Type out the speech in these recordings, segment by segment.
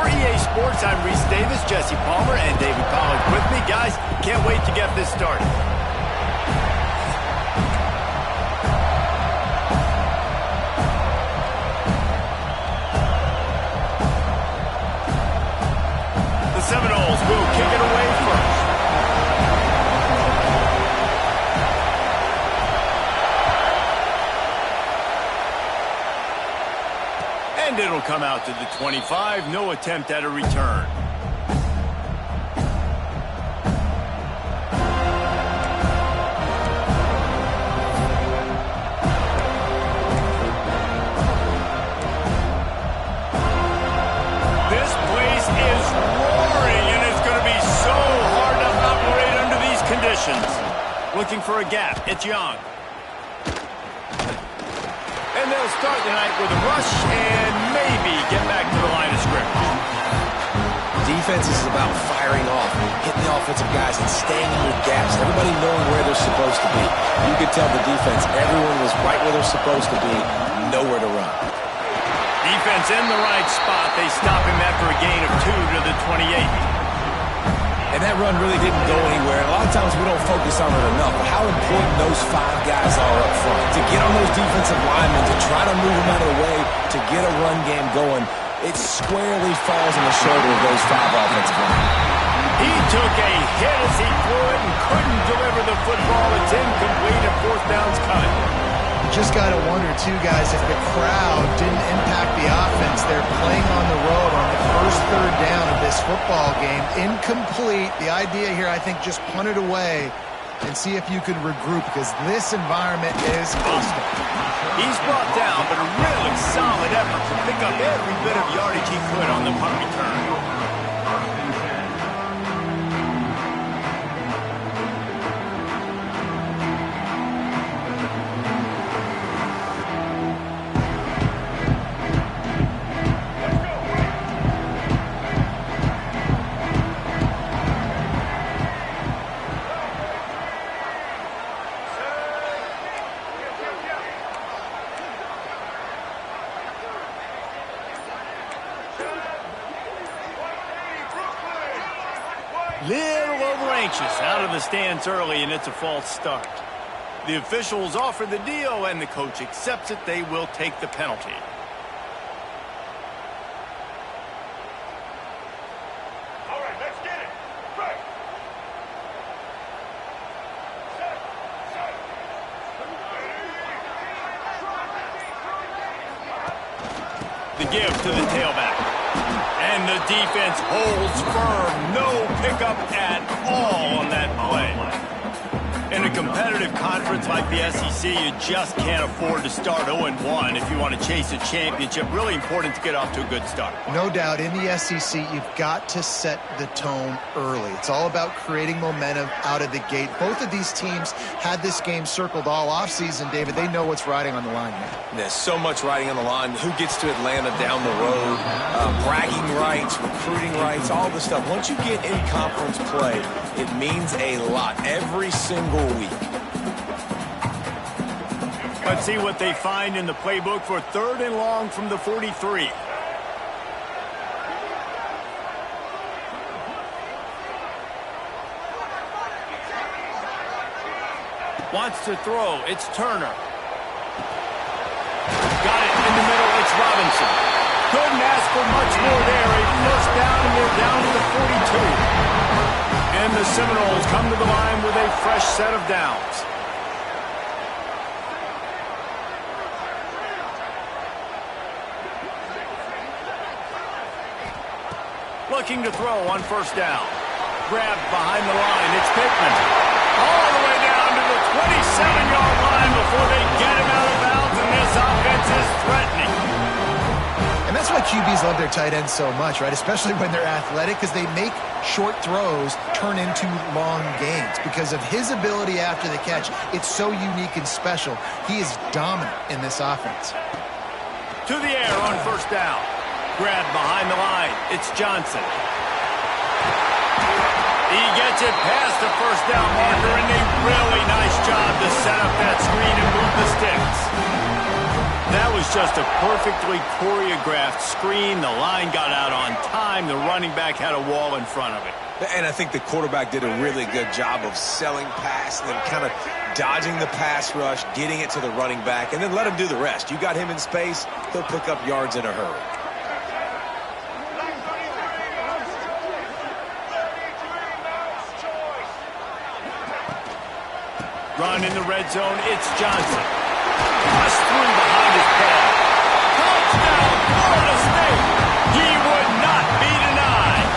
For EA Sports, I'm Reese Davis, Jesse Palmer, and David Pollack with me. Guys, can't wait to get this started. The Seminoles will kick it away first. And it'll come out to the 25. No attempt at a return. This place is roaring, and it's going to be so hard to operate under these conditions. Looking for a gap. It's Young. And they'll start the night with a rush and maybe get back to the line of scrimmage. Defense is about firing off, hitting the offensive guys and staying in your gaps, everybody knowing where they're supposed to be. You could tell the defense, everyone was right where they're supposed to be, nowhere to run. Defense in the right spot. They stop him after a gain of 2 to the 28. And that run really didn't go anywhere. A lot of times we don't focus on it enough, but how important those 5 guys are up front. To get on those defensive linemen, to try to move them out of the way, to get a run game going, it squarely falls on the shoulder of those 5 offensive linemen. He took a hit as he threw it and couldn't deliver the football. It's incomplete and 4th down's coming. Just got to wonder, too, guys, if the crowd didn't impact the offense. They're playing on the road on the first 3rd down of this football game. Incomplete. The idea here, I think, just punt it away and see if you could regroup, because this environment is hostile. He's brought down, but a really solid effort to pick up every bit of yardage he could on the punt return. Little over anxious, out of the stands early, and it's a false start. The officials offer the deal, and the coach accepts it. They will take the penalty. All right, let's get it. Right. The give to the tailback. And the defense holds firm. No pickup at all on that play. In a competitive conference like the SEC, you just can't afford to start 0-1 if you want to chase a championship. Really important to get off to a good start. No doubt, in the SEC, you've got to set the tone early. It's all about creating momentum out of the gate. Both of these teams had this game circled all offseason, David. They know what's riding on the line here. There's so much riding on the line. Who gets to Atlanta down the road? Bragging rights, recruiting rights, all this stuff. Once you get in conference play, it means a lot every single week. Let's see what they find in the playbook for 3rd and long from the 43. Wants to throw. It's Turner. Got it in the middle. It's Robinson. Couldn't ask for much more there. A 1st down, and they're down to the 42. And the Seminoles come to the line with a fresh set of downs. Looking to throw on 1st down. Grabbed behind the line. It's Pittman. All the way down to the 27-yard line before they get him out of bounds, and this offense is threatening. And that's why QBs love their tight ends so much, right? Especially when they're athletic, because they make short throws turn into long gains. Because of his ability after the catch, it's so unique and special. He is dominant in this offense. To the air on 1st down. Grabbed behind the line. It's Johnson. He gets it past the 1st down marker, and a really nice job to set up that screen and move the sticks. That was just a perfectly choreographed screen. The line got out on time. The running back had a wall in front of it. And I think the quarterback did a really good job of selling pass and then kind of dodging the pass rush, getting it to the running back, and then let him do the rest. You got him in space, he'll pick up yards in a hurry. Run in the red zone, it's Johnson. Pushed through behind his pad. Touchdown, Florida State. He would not be denied.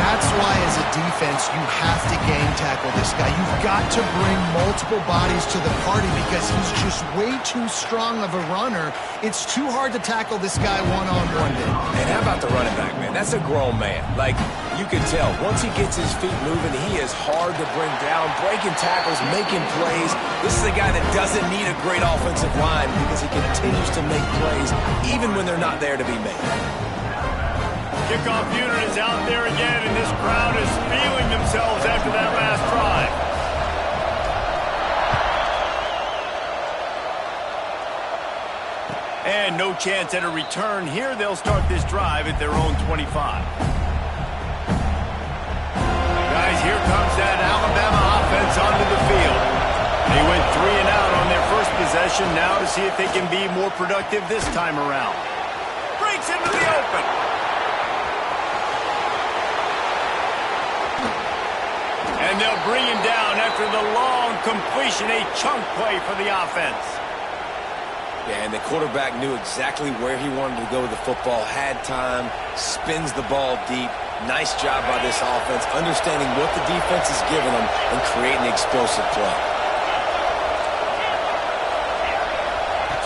That's why, as a defense, you have to game tackle this guy. You've got to bring multiple bodies to the party because he's just way too strong of a runner. It's too hard to tackle this guy one-on-one. And how about the running back, man? That's a grown man. Like, you can tell, once he gets his feet moving, he is hard to bring down, breaking tackles, making plays. This is a guy that doesn't need a great offensive line because he continues to make plays even when they're not there to be made. Kickoff unit is out there again, and this crowd is feeling themselves after that last drive. And no chance at a return here. They'll start this drive at their own 25. Guys, here comes that Alabama offense onto the field. They went 3 and out on their first possession. Now to see if they can be more productive this time around. Breaks into the open. And they'll bring him down after the long completion, a chunk play for the offense. Yeah, and the quarterback knew exactly where he wanted to go with the football, had time, spins the ball deep. Nice job by this offense, understanding what the defense is giving them and creating explosive play.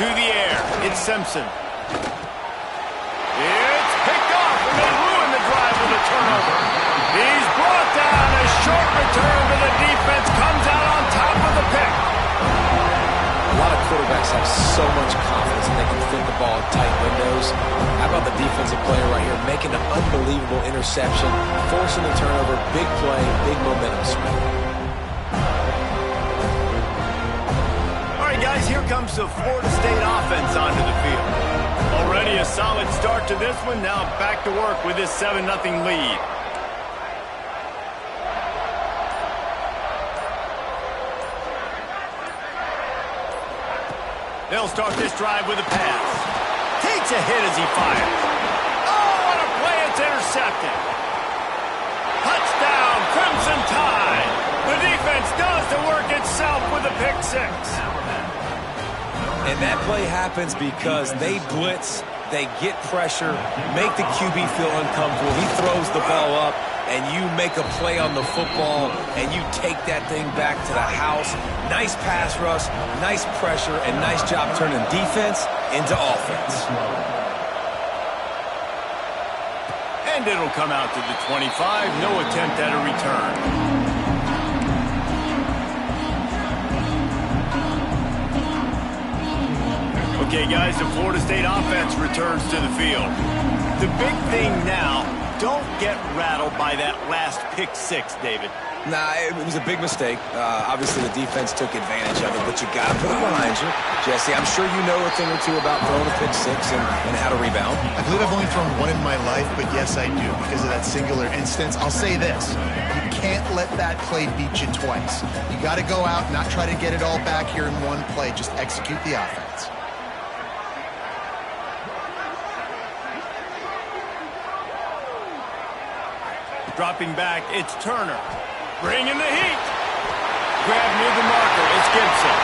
To the air, it's Simpson. It's picked off, and they ruin the drive with a turnover. He's brought down. A short return to the defense comes out on top of the pick. A lot of quarterbacks have so much confidence that they can fit the ball in tight windows. How about the defensive player right here making an unbelievable interception, forcing the turnover, big play, big momentum swing. All right, guys, here comes the Florida State offense onto the field. Already a solid start to this one. Now back to work with this 7-0 lead. They'll start this drive with a pass. Takes a hit as he fires. Oh, what a play. It's intercepted. Touchdown, Crimson Tide. The defense does the work itself with a pick 6. And that play happens because they blitz, they get pressure, make the QB feel uncomfortable. He throws the ball up, and you make a play on the football, and you take that thing back to the house. Nice pass rush, nice pressure, and nice job turning defense into offense. And it'll come out to the 25. No attempt at a return. Okay, guys, the Florida State offense returns to the field. The big thing now, don't get rattled by that last pick 6, David. Nah, it was a big mistake. Obviously, the defense took advantage of it, but you got to put it behind you. Jesse, I'm sure you know a thing or two about throwing a pick 6 and how to rebound. I believe I've only thrown one in my life, but yes, I do because of that singular instance. I'll say this. You can't let that play beat you twice. You got to go out, not try to get it all back here in one play. Just execute the offense. Dropping back, it's Turner. Bringing the heat. Grab near the marker, it's Gibson.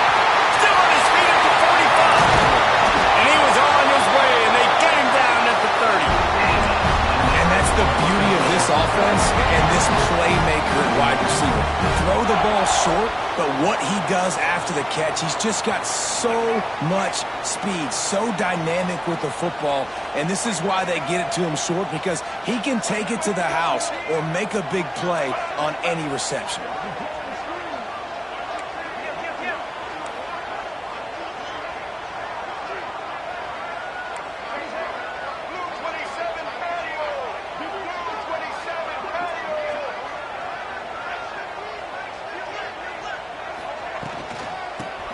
Still on his feet at the 45. And he was on his way, and they get him down at the 30. And that's the beauty of this offense and this playmaker at wide receiver. Throw the ball short, but what he does after the catch, he's just got so much speed, so dynamic with the football, and this is why they get it to him short, because he can take it to the house or make a big play on any reception.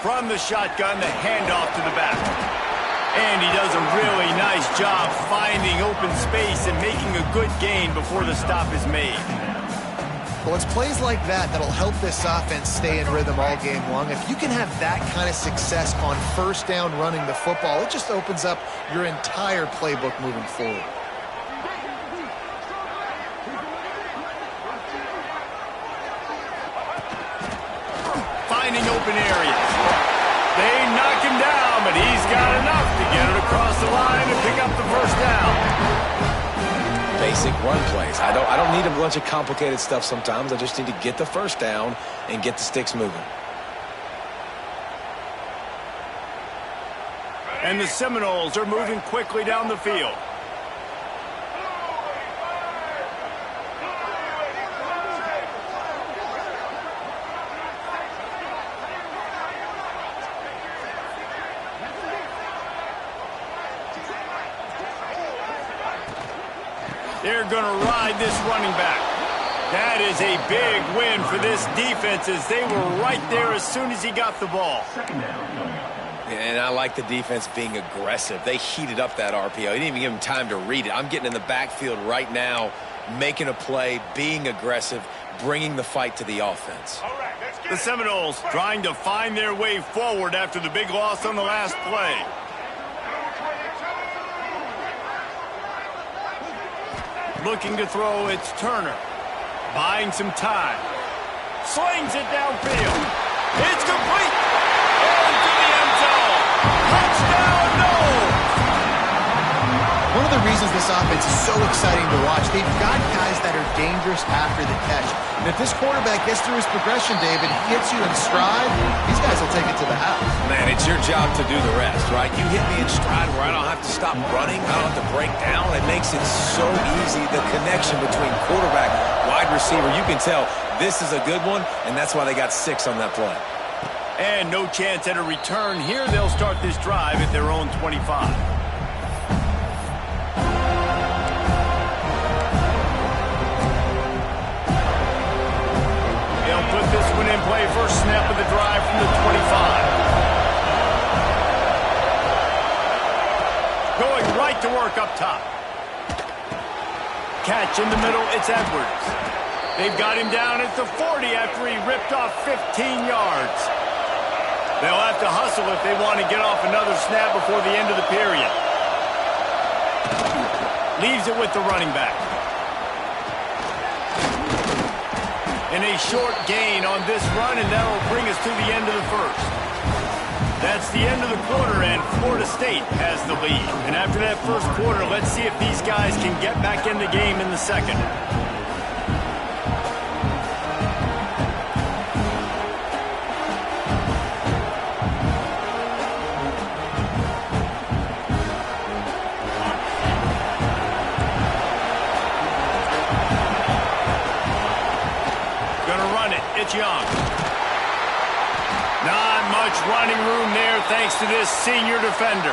From the shotgun, the handoff to the back. And he does a really nice job finding open space and making a good gain before the stop is made. Well, it's plays like that that'll help this offense stay in rhythm all game long. If you can have that kind of success on first down running the football, it just opens up your entire playbook moving forward. Finding open areas. They knock him down, but he's got enough to get it across the line and pick up the first down. Basic run plays. I don't need a bunch of complicated stuff sometimes. I just need to get the first down and get the sticks moving. And the Seminoles are moving quickly down the field. They're going to ride this running back. That is a big win for this defense as they were right there as soon as he got the ball. And I like the defense being aggressive. They heated up that RPO. He didn't even give him time to read it. I'm getting in the backfield right now, making a play, being aggressive, bringing the fight to the offense. The Seminoles trying to find their way forward after the big loss on the last play. Looking to throw, it's Turner. Buying some time. Slings it downfield. It's complete. Into the end zone. Touchdown, no! One of the reasons this offense is so exciting to watch, they've got guys that are dangerous after the catch. And if this quarterback gets through his progression, David, hits you in stride, these guys will take it to the house. Man, it's your job to do the rest, right? You hit me in stride where I don't have to stop running. I don't have to break down. It makes it so easy. The connection between quarterback, wide receiver, you can tell this is a good one, and that's why they got 6 on that play. And no chance at a return here. They'll start this drive at their own 25. They'll put this one in play. First snap of the drive from the 25. Going right to work up top. Catch in the middle, it's Edwards. They've got him down at the 40 after he ripped off 15 yards. They'll have to hustle if they want to get off another snap before the end of the period. Leaves it with the running back. And a short gain on this run, and that'll bring us to the end of the first. That's the end of the quarter, and Florida State has the lead. And after that first quarter, let's see if these guys can get back in the game in the second. It's Young. Not much running room there thanks to this senior defender.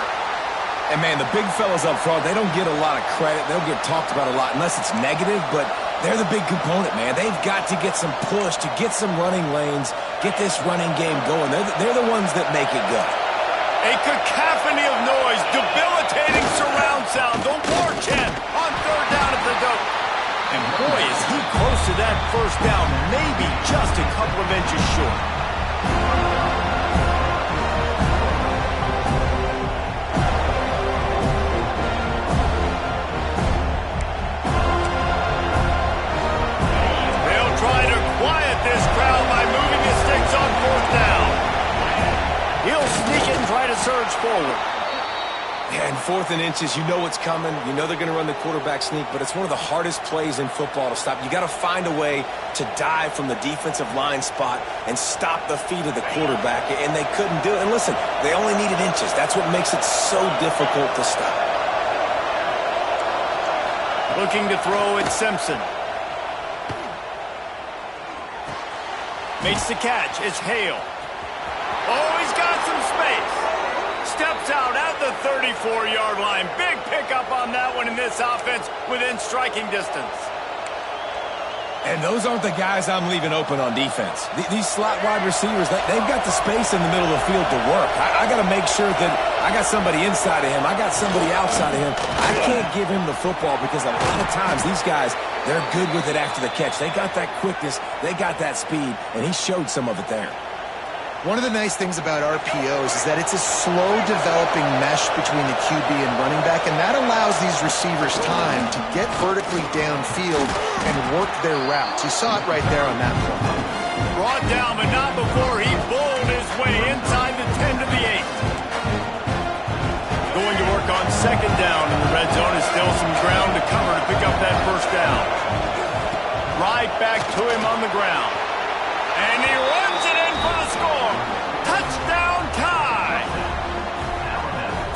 And, man, the big fellas up front, they don't get a lot of credit. They'll get talked about a lot unless it's negative, but they're the big component, man. They've got to get some push, to get some running lanes, get this running game going. They're the ones that make it go. A cacophony of noise, debilitating surround sound. The war chant on third down at the dope. And boy, is he close to that first down, maybe just a couple of inches short. They'll try to quiet this crowd by moving his sticks on fourth down. He'll sneak it and try to surge forward. Yeah, and 4th and inches, you know what's coming. You know they're going to run the quarterback sneak, but it's one of the hardest plays in football to stop. You got to find a way to dive from the defensive line spot and stop the feet of the quarterback, and they couldn't do it. And listen, they only needed inches. That's what makes it so difficult to stop. Looking to throw at Simpson. Makes the catch. It's Hale. Oh, he's got some space. Steps out at the 34-yard line. Big pickup on that one in this offense within striking distance. And those aren't the guys I'm leaving open on defense. These slot wide receivers, they've got the space in the middle of the field to work. I got to make sure that I got somebody inside of him. I got somebody outside of him. I can't give him the football because a lot of times these guys, they're good with it after the catch. They got that quickness. They got that speed, and he showed some of it there. One of the nice things about RPOs is that it's a slow-developing mesh between the QB and running back, and that allows these receivers time to get vertically downfield and work their routes. You saw it right there on that play. Brought down, but not before he bowled his way inside the 10 to the 8. Going to work on second down in the red zone. Is still some ground to cover to pick up that first down. Right back to him on the ground. And he runs it in for the score. Touchdown tie.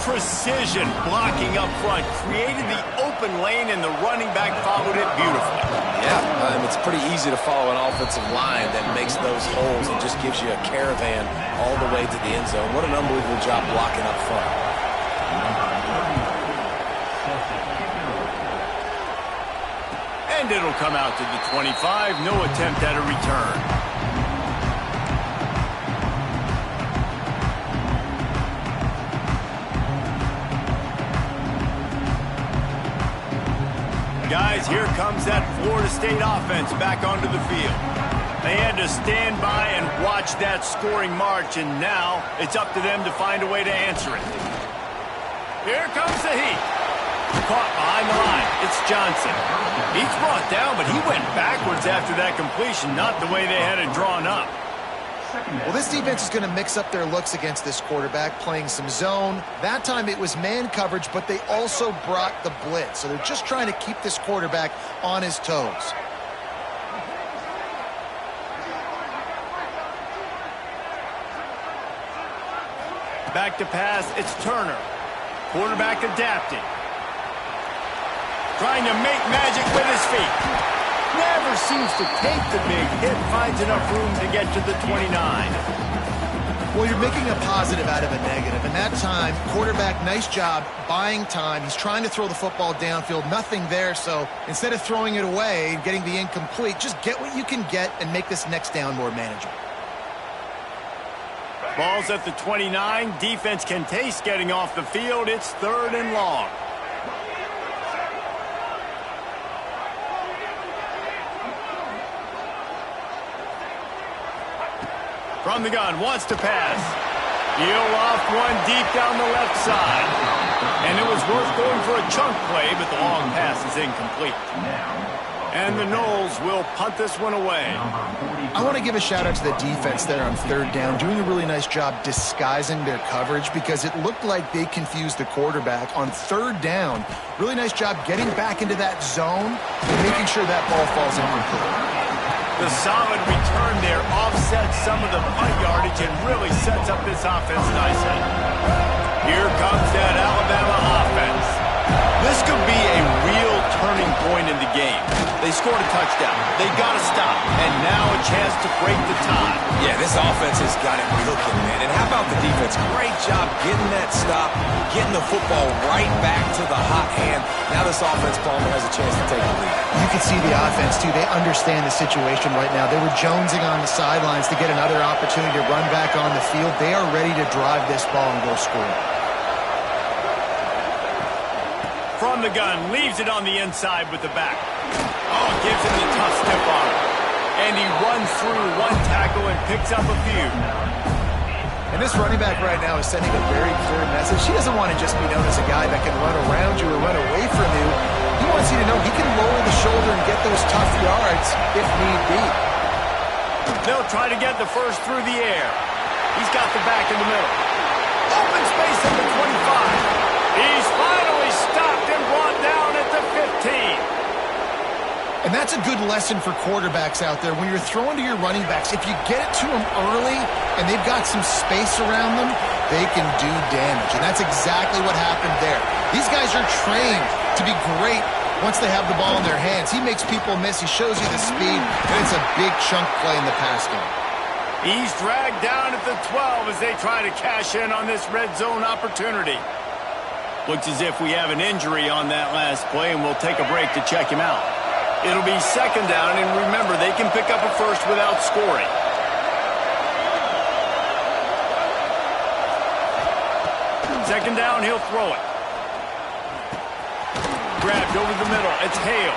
Precision blocking up front. Created the open lane, and the running back followed it beautifully. Yeah, it's pretty easy to follow an offensive line that makes those holes and just gives you a caravan all the way to the end zone. What an unbelievable job blocking up front. And it'll come out to the 25. No attempt at a return. Guys, here comes that Florida State offense back onto the field. They had to stand by and watch that scoring march, and now it's up to them to find a way to answer it. Here comes the heat. Caught behind the line. It's Johnson. He's brought down, but he went backwards after that completion, not the way they had it drawn up. Well, this defense is going to mix up their looks against this quarterback, playing some zone. That time it was man coverage, but they also brought the blitz. So they're just trying to keep this quarterback on his toes. Back to pass, it's Turner. Quarterback adapting. Trying to make magic with his feet. Never seems to take the big hit, finds enough room to get to the 29. Well, you're making a positive out of a negative, and that time, quarterback, nice job buying time. He's trying to throw the football downfield, nothing there, so instead of throwing it away and getting the incomplete, just get what you can get and make this next down more manageable. Ball's at the 29. Defense can taste getting off the field. It's 3rd and long. From the gun, wants to pass. He'll off one deep down the left side. And it was worth going for a chunk play, but the long pass is incomplete. And the Noles will punt this one away. I want to give a shout-out to the defense there on 3rd down, doing a really nice job disguising their coverage because it looked like they confused the quarterback on 3rd down. Really nice job getting back into that zone and making sure that ball falls incomplete. The solid return there offsets some of the punt yardage and really sets up this offense nicely. Here comes that Alabama offense. This could be a real turning point in the game. They scored a touchdown. They got to stop. And now a chance to break the tie. Yeah, this offense has got it cooking, man. And how about the defense? Great job getting that stop, getting the football right back to the hot hand. Now this offense, Palmer, has a chance to take the lead. You can see the offense, too. They understand the situation right now. They were jonesing on the sidelines to get another opportunity to run back on the field. They are ready to drive this ball and go score. From the gun, leaves it on the inside with the back. Oh, gives him the tough stiff arm. And he runs through one tackle and picks up a few. And this running back right now is sending a very clear message. He doesn't want to just be known as a guy that can run around you or run away from you. He wants you to know he can lower the shoulder and get those tough yards if need be. They'll try to get the first through the air. He's got the back in the middle. Open space at the 25. He's finally stopped and brought down at the 15. And that's a good lesson for quarterbacks out there. When you're throwing to your running backs, if you get it to them early and they've got some space around them, they can do damage. And that's exactly what happened there. These guys are trained to be great once they have the ball in their hands. He makes people miss. He shows you the speed, and it's a big chunk play in the pass game. He's dragged down at the 12 as they try to cash in on this red zone opportunity. Looks as if we have an injury on that last play, and we'll take a break to check him out. It'll be second down, and remember, they can pick up a first without scoring. Second down, he'll throw it. Grabbed over the middle. It's Hale.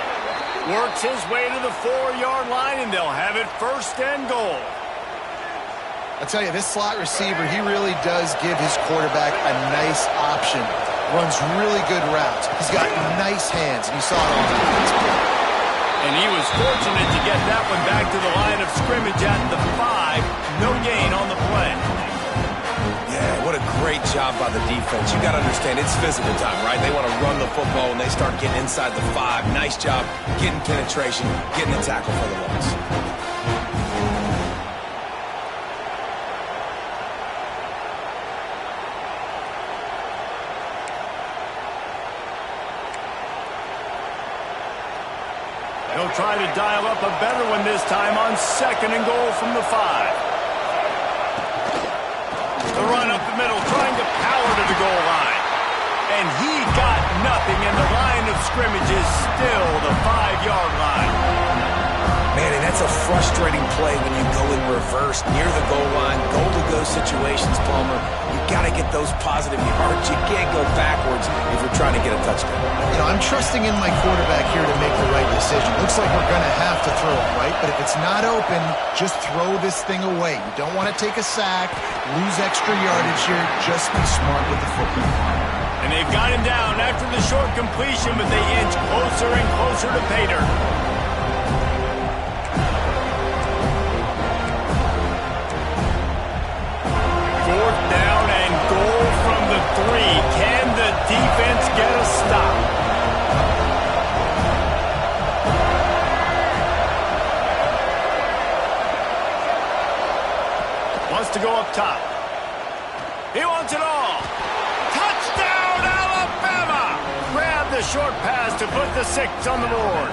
Works his way to the 4-yard line, and they'll have it first and goal. I'll tell you, this slot receiver, he really does give his quarterback a nice option. Runs really good routes. He's got nice hands, and you saw it on defense. And he was fortunate to get that one back to the line of scrimmage at the 5. No gain on the play. Yeah, what a great job by the defense. You got to understand, it's physical time, right? They want to run the football, and they start getting inside the 5. Nice job getting penetration, getting a tackle for the loss. He'll try to dial up a better one this time on second and goal from the 5. The run up the middle, trying to power to the goal line. And he got nothing, and the line of scrimmage is still the 5-yard line. Man, and that's a frustrating play when you go in reverse near the goal line, goal-to-go situations, Palmer. You got to get those positive yards. You can't go backwards if you're trying to get a touchdown. You know, I'm trusting in my quarterback here to make the right decision. Looks like we're going to have to throw it, right? But if it's not open, just throw this thing away. You don't want to take a sack, lose extra yardage here. Just be smart with the football. And they've got him down after the short completion, but they inch closer and closer to pay dirt. Fourth down and goal from the 3. Can the defense get a stop? Wants to go up top. He wants it all. Touchdown, Alabama! Grab the short pass to put the 6 on the board.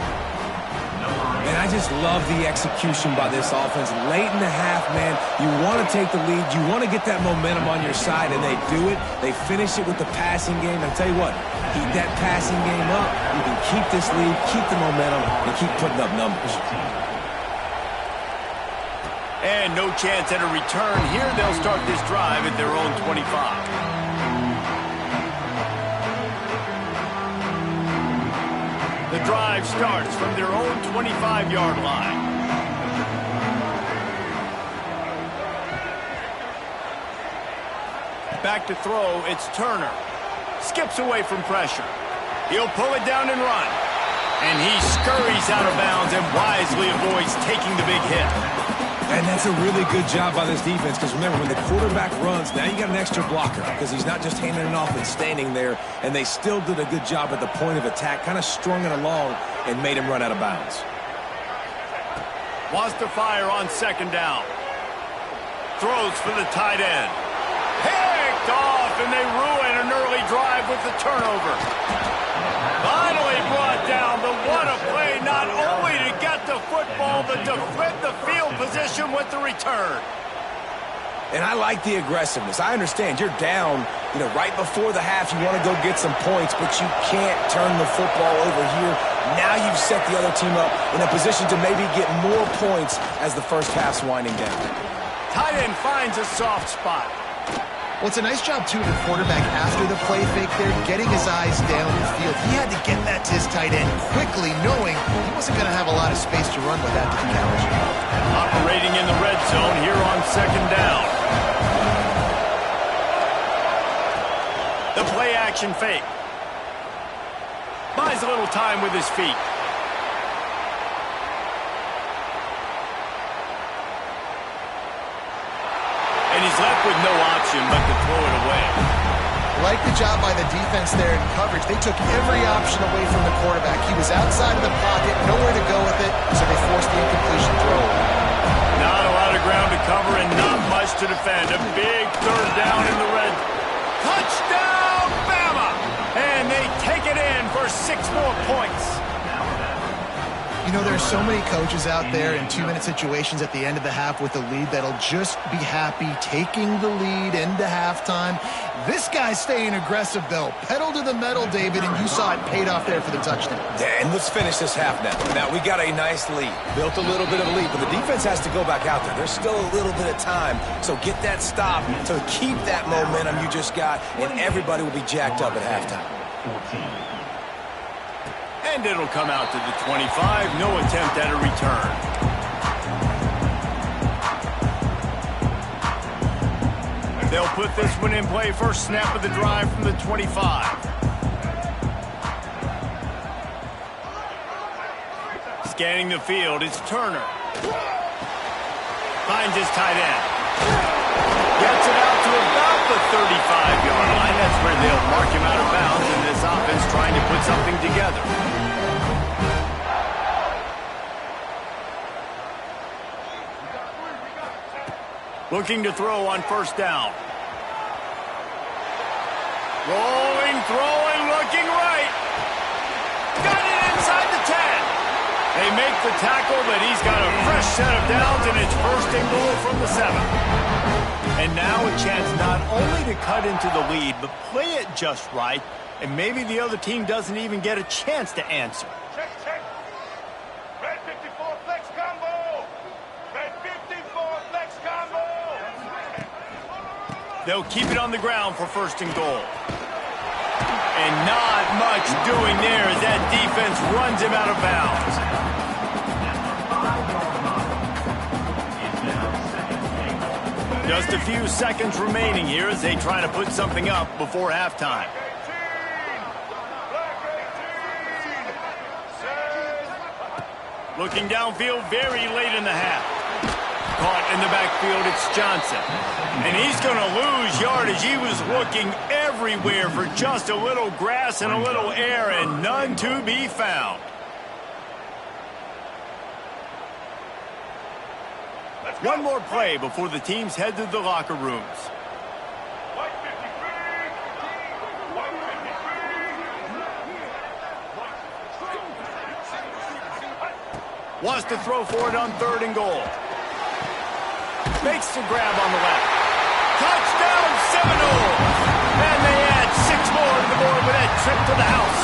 And I just love the execution by this offense. Late in the half, man, you want to take the lead. You want to get that momentum on your side, and they do it. They finish it with the passing game. I'll tell you what, keep that passing game up. You can keep this lead, keep the momentum, and keep putting up numbers. And no chance at a return here. They'll start this drive at their own 25. The drive starts from their own 25-yard line. Back to throw, it's Turner. Skips away from pressure. He'll pull it down and run. And he scurries out of bounds and wisely avoids taking the big hit. And that's a really good job by this defense, because remember, when the quarterback runs, now you got an extra blocker, because he's not just handing it off and standing there, and they still did a good job at the point of attack, kind of strung it along and made him run out of bounds. Wants to fire on second down. Throws for the tight end. Picked off, and they ruin an early drive with the turnover. Finally brought down. The what a play, not only to get the football, but to flip the field position with the return. And I like the aggressiveness. I understand you're down, right before the half. You want to go get some points, but you can't turn the football over here. Now you've set the other team up in a position to maybe get more points as the first half's winding down. Tight end finds a soft spot. Well, it's a nice job, too, of the quarterback after the play fake there, getting his eyes down the field. He had to get that to his tight end quickly, knowing he wasn't going to have a lot of space to run with that to the couch. Operating in the red zone here on second down. The play action fake. Buys a little time with his feet. And he's left with no option but to throw it away. Like the job by the defense there in coverage. They took every option away from the quarterback. He was outside of the pocket, nowhere to go with it, so they forced the incompletion throw. Not a lot of ground to cover and not much to defend. A big third down in the red. Touchdown, Bama! And they take it in for 6 more points. You know, there's so many coaches out there in 2-minute situations at the end of the half with a lead that'll just be happy taking the lead into halftime. This guy's staying aggressive, though. Pedal to the metal, David, and you saw it paid off there for the touchdown. Yeah, and let's finish this half now. Now, we got a nice lead. Built a little bit of a lead, but the defense has to go back out there. There's still a little bit of time, so get that stop to keep that momentum you just got, and everybody will be jacked up at halftime. And it'll come out to the 25. No attempt at a return. They'll put this one in play. First snap of the drive from the 25. Scanning the field, it's Turner. Finds his tight end. Gets it out to about the 35-yard line. That's where they'll mark him out of bounds in this offense trying to put something together. Looking to throw on first down. Rolling, throwing, looking right. Got it inside the 10. They make the tackle, but he's got a fresh set of downs, and it's first and goal from the 7. And now a chance not only to cut into the lead, but play it just right, and maybe the other team doesn't even get a chance to answer. Check, check. Red 54 flex combo. Red 54 flex combo. They'll keep it on the ground for first and goal. And not much doing there as that defense runs him out of bounds. Just a few seconds remaining here as they try to put something up before halftime. Looking downfield very late in the half. Caught in the backfield, it's Johnson. And he's going to lose yardage. He was looking everywhere for just a little grass and a little air, and none to be found. One more play before the teams head to the locker rooms. Wants to throw for it on third and goal. Makes the grab on the left. Touchdown, Seminoles! And they add 6 more to the board with that trip to the house.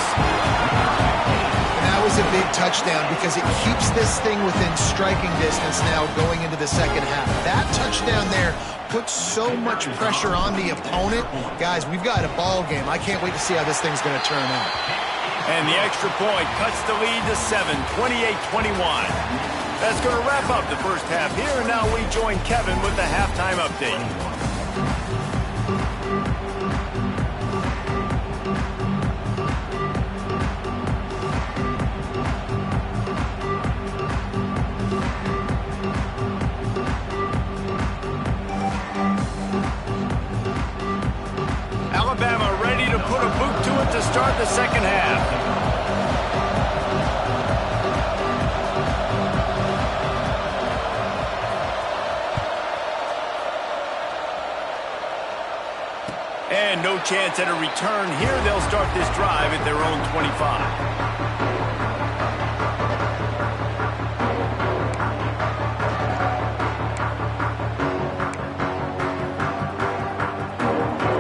And that was a big touchdown because it keeps this thing within striking distance now going into the second half. That touchdown there puts so much pressure on the opponent. Guys, we've got a ball game. I can't wait to see how this thing's going to turn out. And the extra point cuts the lead to 7, 28-21. That's going to wrap up the first half here, and now we join Kevin with the halftime update. Alabama ready to put a boot to it to start the second half. And no chance at a return here. They'll start this drive at their own 25.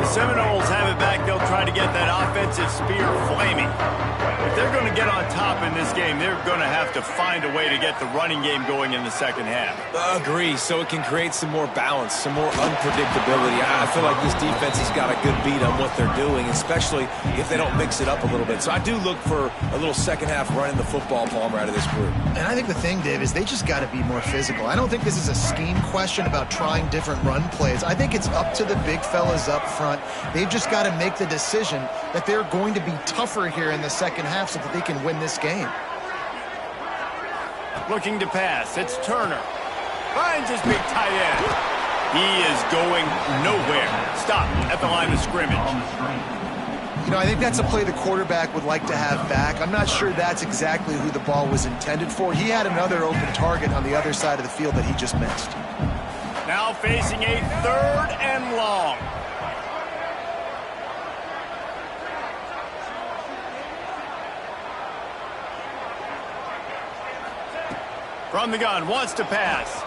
Seminoles have it back. They'll try to get that offensive spear flaming. If they're going to get on top in this game, they're going to have to find a way to get the running game going in the second half. Agree, so it can create some more balance, some more unpredictability. I feel like this defense has got a good beat on what they're doing, especially if they don't mix it up a little bit. So I do look for a little second half running the football Palmer out of this group. And I think the thing, Dave, is they just got to be more physical. I don't think this is a scheme question about trying different run plays. I think it's up to the big fellas up front. They've just got to make the decision that they're going to be tougher here in the second half so that they can win this game. Looking to pass, it's Turner. Finds his big tight end. He is going nowhere. Stop at the line of scrimmage. You know, I think that's a play the quarterback would like to have back. I'm not sure that's exactly who the ball was intended for. He had another open target on the other side of the field that he just missed. Now facing a third and long. From the gun, wants to pass.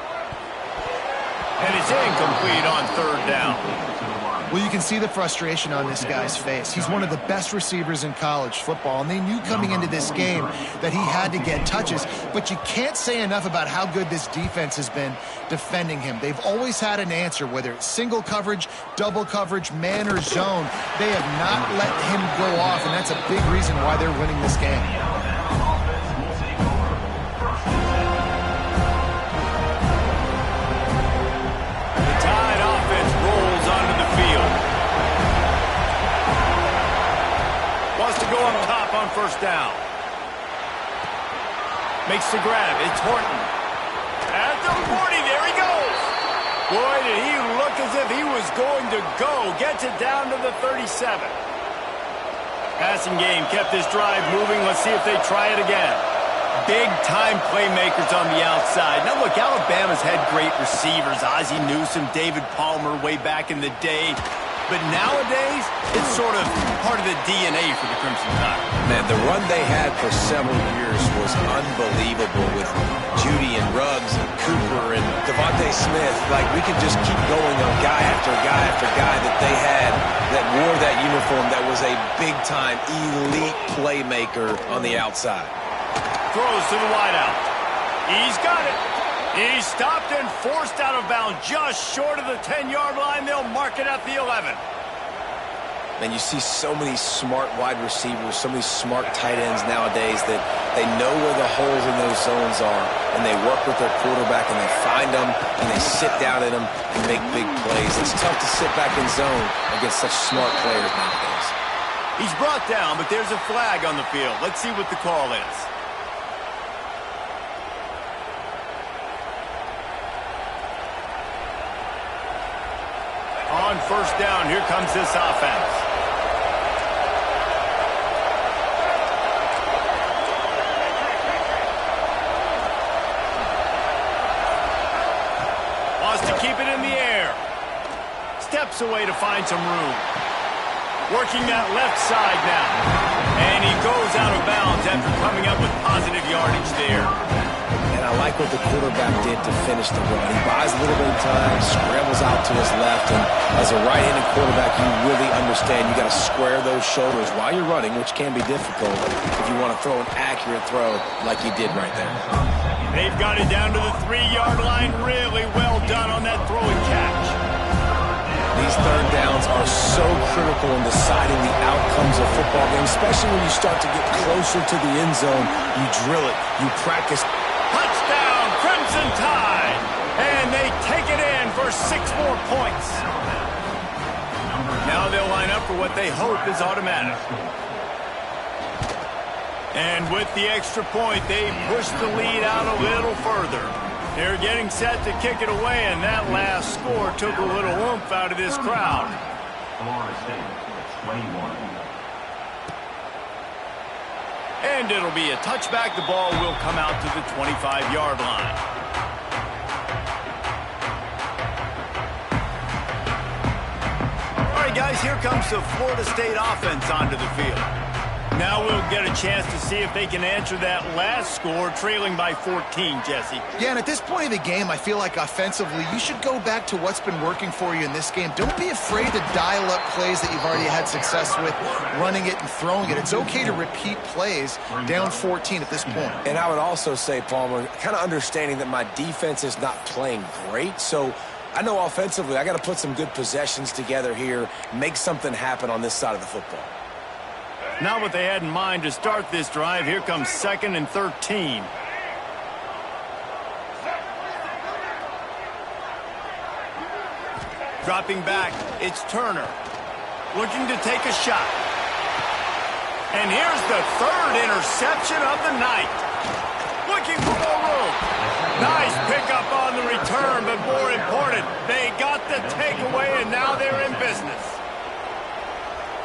And it's incomplete on third down. Well, you can see the frustration on this guy's face. He's one of the best receivers in college football, and they knew coming into this game that he had to get touches, but you can't say enough about how good this defense has been defending him. They've always had an answer, whether it's single coverage, double coverage, man or zone. They have not let him go off, and that's a big reason why they're winning this game. To go up top on first down. Makes the grab. It's Horton. At the 40, there he goes. Boy, did he look as if he was going to go. Gets it down to the 37. Passing game kept this drive moving. Let's see if they try it again. Big-time playmakers on the outside. Now, look, Alabama's had great receivers. Ozzie Newsome, David Palmer way back in the day. But nowadays, it's sort of part of the DNA for the Crimson Tide. Man, the run they had for several years was unbelievable with Judy and Ruggs and Cooper and Devontae Smith. Like, we could just keep going on guy after guy after guy that they had that wore that uniform that was a big-time elite playmaker on the outside. Throws to the wideout. He's got it. He's stopped and forced out of bounds just short of the 10-yard line. They'll mark it at the 11. And you see so many smart wide receivers, so many smart tight ends nowadays that they know where the holes in those zones are, and they work with their quarterback, and they find them, and they sit down in them and make big plays. It's tough to sit back in zone against such smart players nowadays. He's brought down, but there's a flag on the field. Let's see what the call is. On first down, here comes this offense. Wants to keep it in the air. Steps away to find some room. Working that left side now. And he goes out of bounds after coming up with positive yardage there. And I like what the quarterback did to finish the run. He buys a little bit of time, scrambles out to his left, and as a right-handed quarterback, you really understand you got to square those shoulders while you're running, which can be difficult if you want to throw an accurate throw like he did right there. They've got it down to the 3-yard line. Really well done on that throw and catch. These third downs are so critical in deciding the outcomes of football games, especially when you start to get closer to the end zone. You drill it. You practice. Touchdown, Crimson Tide! And they take it in for 6 more points. Now they'll line up for what they hope is automatic. And with the extra point, they push the lead out a little further. They're getting set to kick it away, and that last score took a little oomph out of this crowd. And it'll be a touchback. The ball will come out to the 25-yard line. All right, guys, here comes the Florida State offense onto the field. Now we'll get a chance to see if they can answer that last score, trailing by 14, Jesse. Yeah, and at this point of the game, I feel like offensively, you should go back to what's been working for you in this game. Don't be afraid to dial up plays that you've already had success with, running it and throwing it. It's okay to repeat plays down 14 at this point. And I would also say, Palmer, kind of understanding that my defense is not playing great, so I know offensively I got to put some good possessions together here, make something happen on this side of the football. Not what they had in mind to start this drive. Here comes 2nd and 13. Dropping back, it's Turner. Looking to take a shot. And here's the 3rd interception of the night. Looking for more room. Nice pickup on the return, but more important, they got the takeaway, and now they're in business.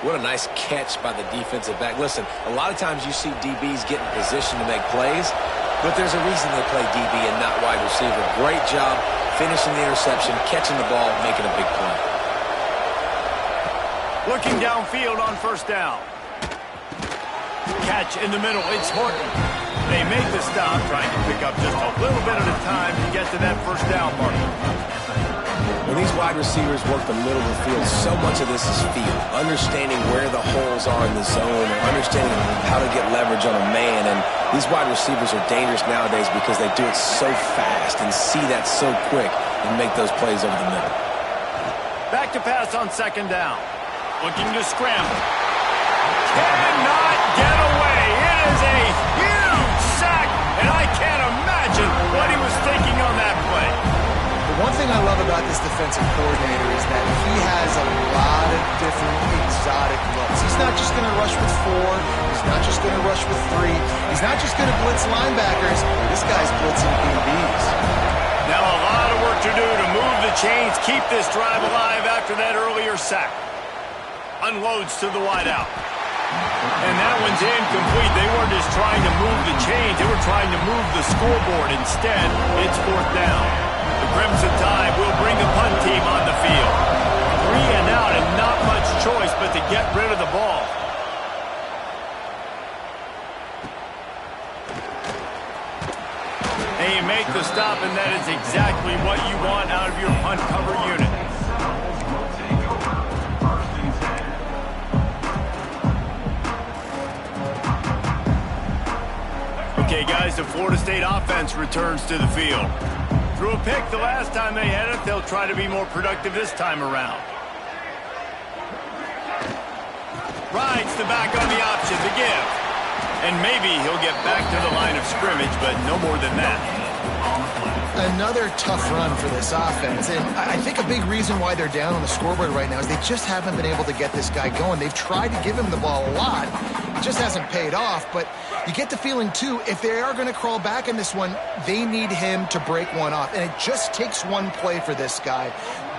What a nice catch by the defensive back. Listen, a lot of times you see DBs get in position to make plays, but there's a reason they play DB and not wide receiver. Great job finishing the interception, catching the ball, making a big play. Looking downfield on first down. Catch in the middle. It's Horton. They make the stop, trying to pick up just a little bit at a time to get to that first down mark. When these wide receivers work the middle of the field, so much of this is feel. Understanding where the holes are in the zone and understanding how to get leverage on a man. And these wide receivers are dangerous nowadays because they do it so fast and see that so quick and make those plays over the middle. Back to pass on second down. Looking to scramble. Cannot get away. It is a huge sack, and I can't imagine what he was thinking on that play. The one thing I love about this defensive coordinator is that he has a lot of different exotic looks. He's not just going to rush with 4. He's not just going to rush with 3. He's not just going to blitz linebackers. This guy's blitzing DBs. Now a lot of work to do to move the chains, keep this drive alive after that earlier sack. Unloads to the wideout. And that one's incomplete. They weren't just trying to move the chains. They were trying to move the scoreboard. Instead, it's fourth down. The Crimson Tide will bring the punt team on the field. 3 and out and not much choice but to get rid of the ball. And you make the stop, and that is exactly what you want out of your punt cover unit. Okay, guys, the Florida State offense returns to the field. Threw a pick the last time they had it. They'll try to be more productive this time around. Rides the back on the option to give. And maybe he'll get back to the line of scrimmage, but no more than that. Another tough run for this offense, and I think a big reason why they're down on the scoreboard right now is they just haven't been able to get this guy going. They've tried to give him the ball a lot. It just hasn't paid off, but you get the feeling, too, if they are going to crawl back in this one, they need him to break one off, and it just takes one play for this guy.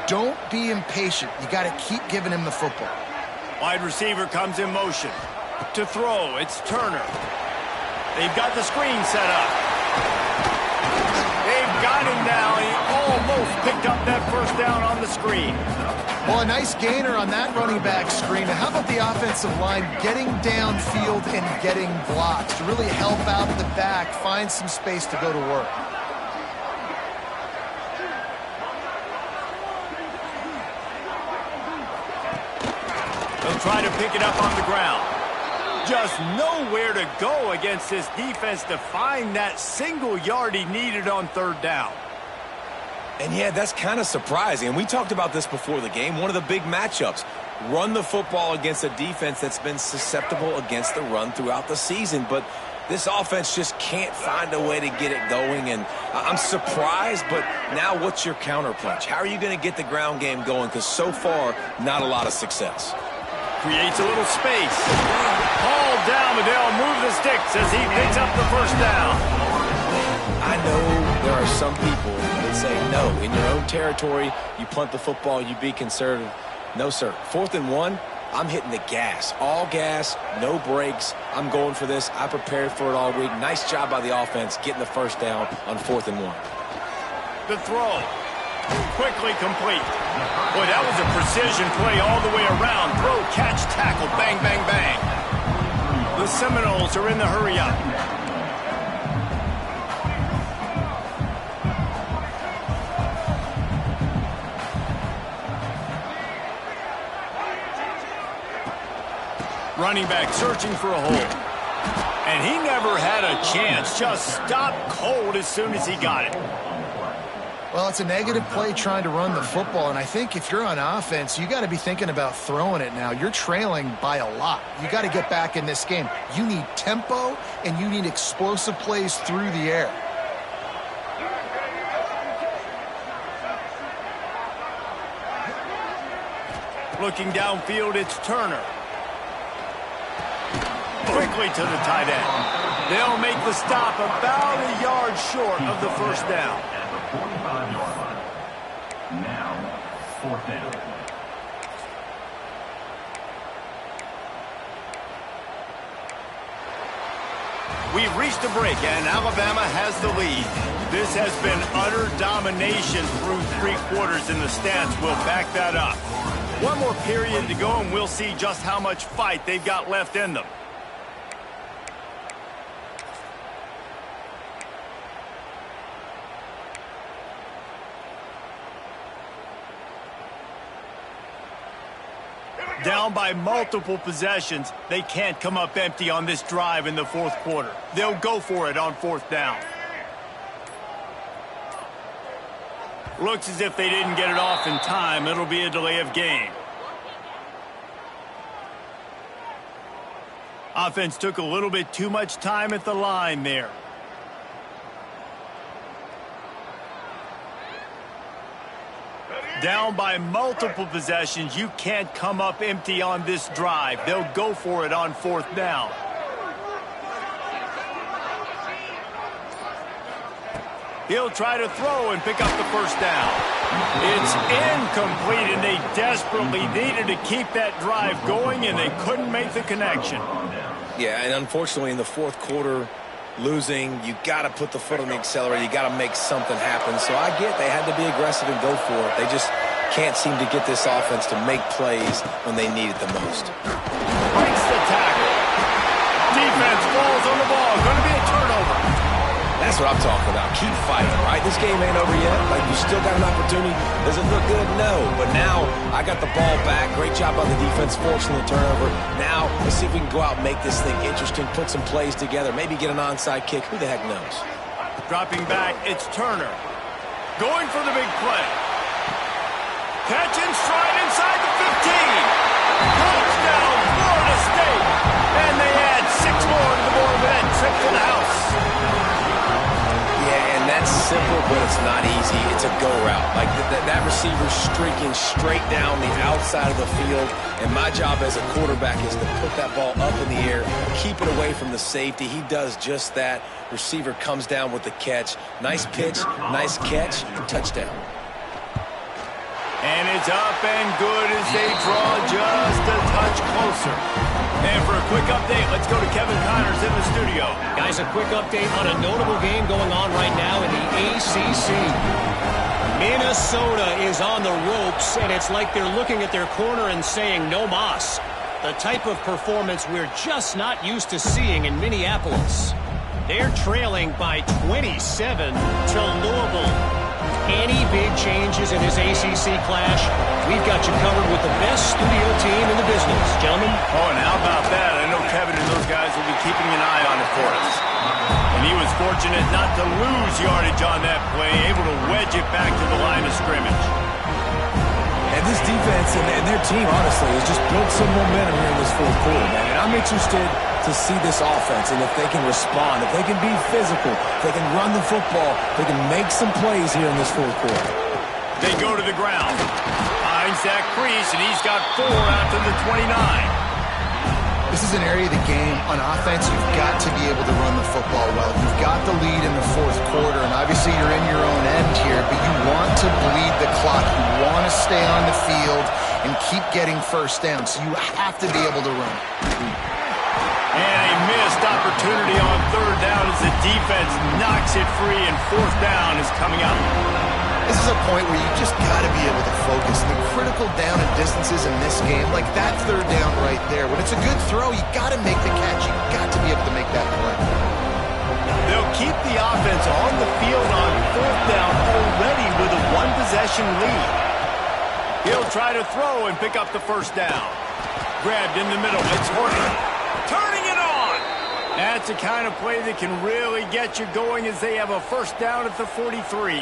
Don't be impatient. You got to keep giving him the football. Wide receiver comes in motion. To throw, it's Turner. They've got the screen set up. They've got him now. He almost picked up that first down on the screen. Well, a nice gainer on that running back screen. Now, how about the offensive line getting downfield and getting blocks to really help out the back, find some space to go to work? They'll try to pick it up on the ground. Just nowhere to go against this defense to find that single yard he needed on third down. And yeah, that's kind of surprising. And we talked about this before the game. One of the big matchups. Run the football against a defense that's been susceptible against the run throughout the season. But this offense just can't find a way to get it going. And I'm surprised, but now what's your counterpunch? How are you going to get the ground game going? Because so far, not a lot of success. Creates a little space. Ball down, but they'll move the sticks as he picks up the first down. I know there are some people that say, no, in your own territory, you punt the football, you be conservative. No, sir. 4th and 1, I'm hitting the gas. All gas, no brakes. I'm going for this. I prepared for it all week. Nice job by the offense getting the first down on 4th and 1. The throw. Quickly complete. Boy, that was a precision play all the way around. Throw, catch, tackle, bang, bang, bang. The Seminoles are in the hurry up. Running back searching for a hole. And he never had a chance. Just stopped cold as soon as he got it. Well, it's a negative play trying to run the football, and I think if you're on offense, you got to be thinking about throwing it now. You're trailing by a lot. You got to get back in this game. You need tempo, and you need explosive plays through the air. Looking downfield, it's Turner. Quickly to the tight end. They'll make the stop about a yard short of the first down. 45 yard line. Now, 4th down. We've reached a break, and Alabama has the lead. This has been utter domination through 3 quarters, and the stats will back that up. One more period to go, and we'll see just how much fight they've got left in them. Down by multiple possessions, they can't come up empty on this drive in the fourth quarter. They'll go for it on fourth down. Looks as if they didn't get it off in time. It'll be a delay of game. Offense took a little bit too much time at the line there. Down by multiple possessions, you can't come up empty on this drive. They'll go for it on fourth down. He'll try to throw and pick up the first down. It's incomplete, and they desperately needed to keep that drive going, and they couldn't make the connection. Yeah, and unfortunately in the fourth quarter, losing, you got to put the foot on the accelerator. You got to make something happen. So I get they had to be aggressive and go for it. They just can't seem to get this offense to make plays when they need it the most. Breaks the tackle. Defense falls on the ball. Going to be a turnover. That's what I'm talking about. Keep fighting, right? This game ain't over yet. Like, you still got an opportunity. Does it look good? No. But now I got the ball back. Great job on the defense, forcing the turnover. Now let's see if we can go out and make this thing interesting, put some plays together, maybe get an onside kick. Who the heck knows? Dropping back, it's Turner. Going for the big play. Catch and stride inside the 15. Touchdown, Florida State. And they add 6 more to the board with that trip to the house. Yeah, and that's simple, but it's not easy. It's a go route. Like that receiver streaking straight down the outside of the field, and my job as a quarterback is to put that ball up in the air, keep it away from the safety. He does just that. Receiver comes down with the catch. Nice pitch, nice catch, touchdown. And it's up and good as they draw just a touch closer. And for a quick update, let's go to Kevin Connors in the studio. Guys, a quick update on a notable game going on right now in the ACC. Minnesota is on the ropes, and it's like they're looking at their corner and saying, no mas. The type of performance we're just not used to seeing in Minneapolis. They're trailing by 27 to Louisville. Any big changes in this ACC clash, we've got you covered with the best studio team in the business. Gentlemen? Oh, and how about that? I know Kevin and those guys will be keeping an eye on it for us. And he was fortunate not to lose yardage on that play, able to wedge it back to the line of scrimmage. And this defense and their team, honestly, has just built some momentum here in this fourth quarter, man. And I'm interested to see this offense and if they can respond, if they can be physical, if they can run the football, if they can make some plays here in this fourth quarter. They go to the ground. Finds that crease, and he's got 4 out to the 29. This is an area of the game. On offense, you've got to be able to run the football well. You've got the lead in the fourth quarter, and obviously you're in your own end here, but you want to bleed the clock. You want to stay on the field and keep getting first down, so you have to be able to run. And a missed opportunity on third down as the defense knocks it free, and fourth down is coming up. This is a point where you just got to be able to focus. The critical down and distances in this game, like that third down right there, when it's a good throw, you got to make the catch. You got to be able to make that play. They'll keep the offense on the field on fourth down already with a 1-possession lead. He'll try to throw and pick up the first down. Grabbed in the middle. It's Horton. Turning it on. That's the kind of play that can really get you going as they have a first down at the 43.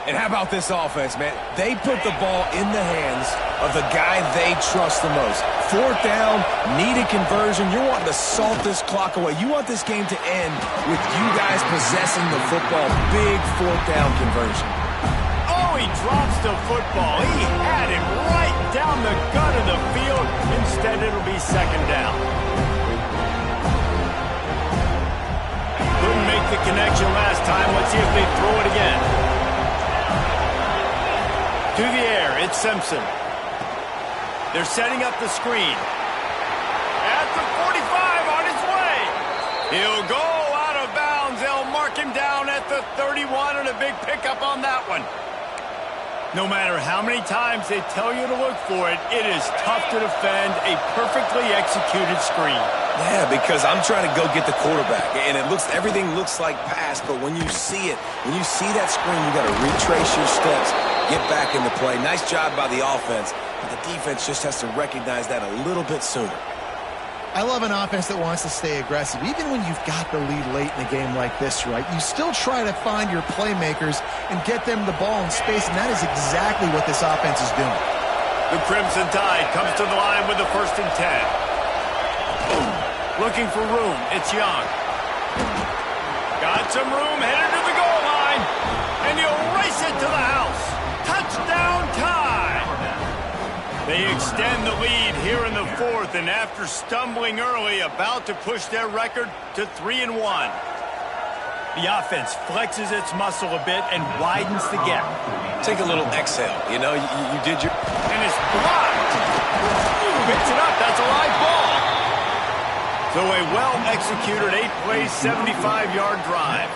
And how about this offense, man? They put the ball in the hands of the guy they trust the most. Fourth down, needed conversion. You're wanting to salt this clock away. You want this game to end with you guys possessing the football. Big fourth down conversion. Oh, he drops the football. He had it right down the gut of the field. Instead, it'll be second down. Couldn't make the connection last time. Let's see if they throw it again. To the air, it's Simpson. They're setting up the screen. At the 45, on his way. He'll go out of bounds. They'll mark him down at the 31, and a big pickup on that one. No matter how many times they tell you to look for it, it is tough to defend a perfectly executed screen. Yeah, because I'm trying to go get the quarterback, and everything looks like pass, but when you see it, when you see that screen, you got to retrace your steps, get back into play. Nice job by the offense But the defense just has to recognize that a little bit sooner. I love an offense that wants to stay aggressive. Even when you've got the lead late in a game like this, right, you still try to find your playmakers and get them the ball in space, and that is exactly what this offense is doing. The Crimson Tide comes to the line with the 1st and 10. Looking for room. It's Young. Got some room, headed to the goal line, and he'll race it to the house. Touchdown Tide! They extend the lead here in the 4th, and after stumbling early, about to push their record to 3-1. The offense flexes its muscle a bit and widens the gap. Take a little exhale. You know, you did your... And it's blocked. Picks it up. That's a live ball. So a well-executed 8-play, 75-yard drive.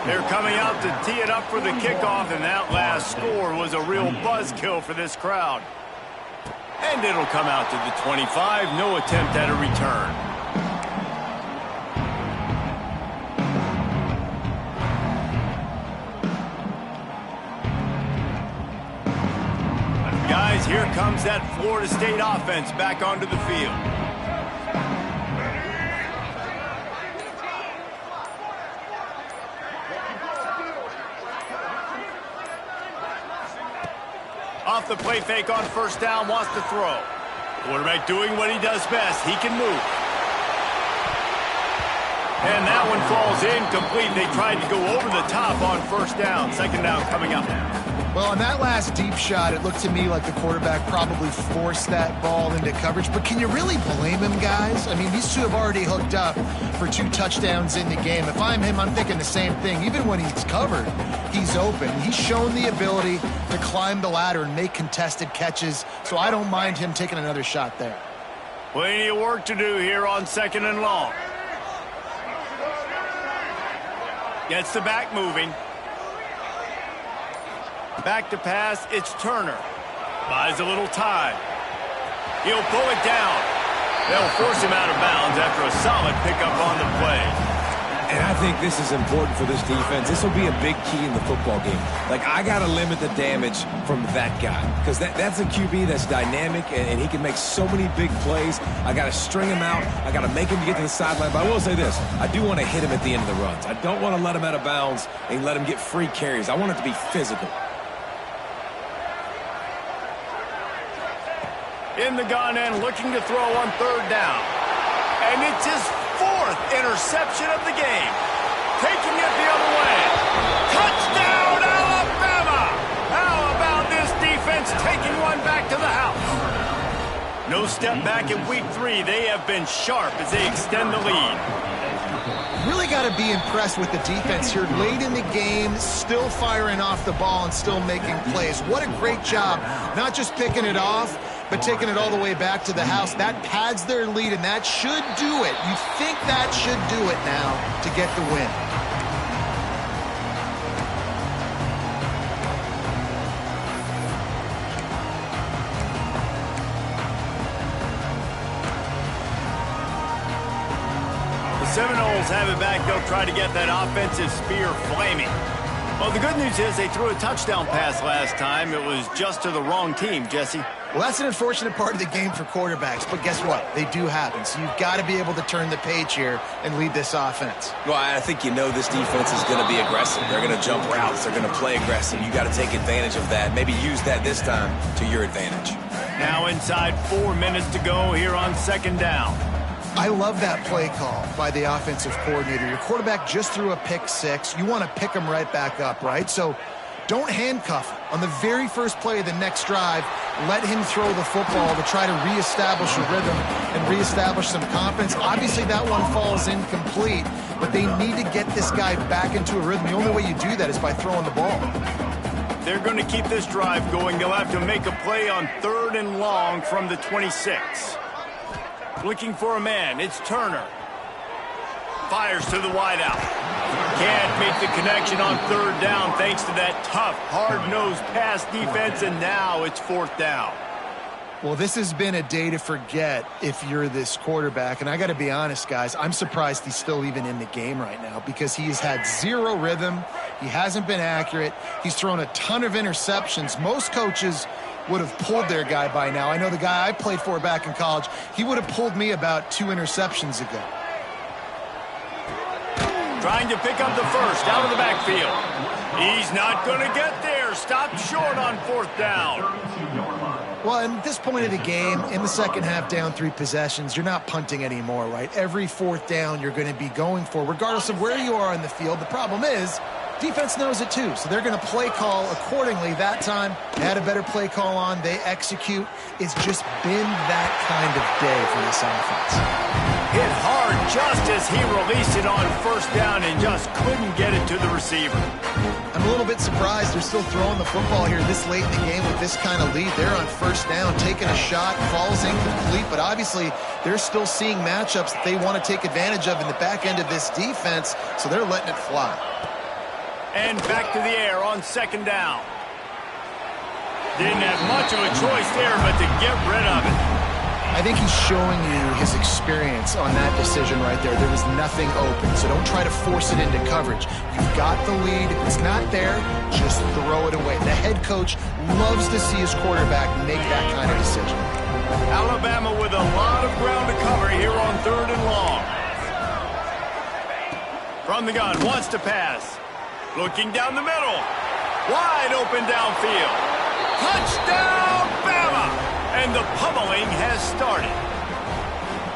They're coming out to tee it up for the kickoff, and that last score was a real buzzkill for this crowd. And it'll come out to the 25. No attempt at a return. Guys, here comes that Florida State offense back onto the field. Off the play fake on 1st down, wants to throw. Quarterback doing what he does best. He can move. And that one falls incomplete. They tried to go over the top on 1st down. 2nd down coming up. Well, on that last deep shot, it looked to me like the quarterback probably forced that ball into coverage. But can you really blame him, guys? I mean, these two have already hooked up for 2 touchdowns in the game. If I'm him, I'm thinking the same thing. Even when he's covered, he's open. He's shown the ability to climb the ladder and make contested catches, so I don't mind him taking another shot there. Plenty of work to do here on 2nd and long. Gets the back moving. Back to pass, it's Turner. Buys a little time. He'll pull it down. They'll force him out of bounds after a solid pickup on the play. And I think this is important for this defense. This will be a big key in the football game. Like, I got to limit the damage from that guy because that's a QB that's dynamic, and he can make so many big plays. I got to string him out. I got to make him get to the sideline. But I will say this. I do want to hit him at the end of the runs. I don't want to let him out of bounds and let him get free carries. I want it to be physical. In the gun end, looking to throw on 3rd down. And it's his 4th interception of the game. Taking it the other way. Touchdown, Alabama! How about this defense taking one back to the house? No step back in week 3. They have been sharp as they extend the lead. Really got to be impressed with the defense here. Late in the game, still firing off the ball and still making plays. What a great job. Not just picking it off, but taking it all the way back to the house. That pads their lead, and that should do it. You think that should do it now to get the win. The Seminoles have it back. They'll try to get that offensive spear flaming. Well, the good news is they threw a touchdown pass last time. It was just to the wrong team, Jesse. Well, that's an unfortunate part of the game for quarterbacks, but guess what? They do happen. So you've got to be able to turn the page here and lead this offense. Well, I think you know this defense is going to be aggressive. They're going to jump routes. They're going to play aggressive. You got to take advantage of that. Maybe use that this time to your advantage. Now inside 4 minutes to go here on 2nd down. I love that play call by the offensive coordinator. Your quarterback just threw a pick 6. You want to pick him right back up, right? So don't handcuff him. On the very first play of the next drive, let him throw the football to try to reestablish a rhythm and reestablish some confidence. Obviously, that one falls incomplete, but they need to get this guy back into a rhythm. The only way you do that is by throwing the ball. They're going to keep this drive going. They'll have to make a play on 3rd and long from the 26. Looking for a man. It's Turner. Fires to the wideout. Can't make the connection on 3rd down thanks to that tough, hard-nosed pass defense, and now it's 4th down. Well, this has been a day to forget if you're this quarterback. And I got to be honest, guys, I'm surprised he's still even in the game right now because he's had zero rhythm. He hasn't been accurate. He's thrown a ton of interceptions. Most coaches would have pulled their guy by now. I know the guy I played for back in college, he would have pulled me about 2 interceptions ago. Trying to pick up the first out of the backfield. He's not going to get there. Stopped short on 4th down. Well, at this point of the game, in the second half, down 3 possessions, you're not punting anymore, right? Every 4th down you're going to be going for, regardless of where you are on the field. The problem is, defense knows it too, so they're going to play call accordingly. That time, they had a better play call on. They execute. It's just been that kind of day for this offense. Hit hard just as he released it on 1st down and just couldn't get it to the receiver. I'm a little bit surprised they're still throwing the football here this late in the game with this kind of lead. They're on 1st down, taking a shot, falls incomplete, but obviously they're still seeing matchups that they want to take advantage of in the back end of this defense, so they're letting it fly. And back to the air on 2nd down. Didn't have much of a choice there but to get rid of it. I think he's showing you his experience on that decision right there. There was nothing open, so don't try to force it into coverage. You've got the lead. If it's not there, just throw it away. The head coach loves to see his quarterback make that kind of decision. Alabama with a lot of ground to cover here on 3rd and long. From the gun, wants to pass. Looking down the middle. Wide open downfield. Touchdown, Bama! And the pummeling has started.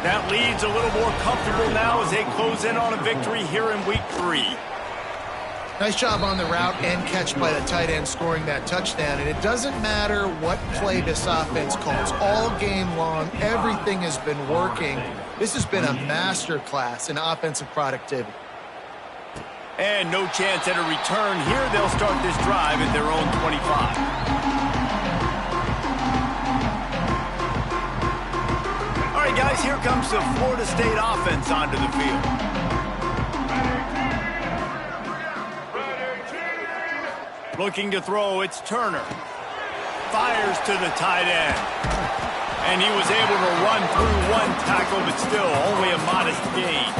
That lead's a little more comfortable now as they close in on a victory here in week 3. Nice job on the route and catch by the tight end scoring that touchdown. And it doesn't matter what play this offense calls. All game long, everything has been working. This has been a master class in offensive productivity. And no chance at a return here. They'll start this drive at their own 25. All right, guys, here comes the Florida State offense onto the field. Looking to throw, it's Turner. Fires to the tight end. And he was able to run through 1 tackle, but still only a modest gain.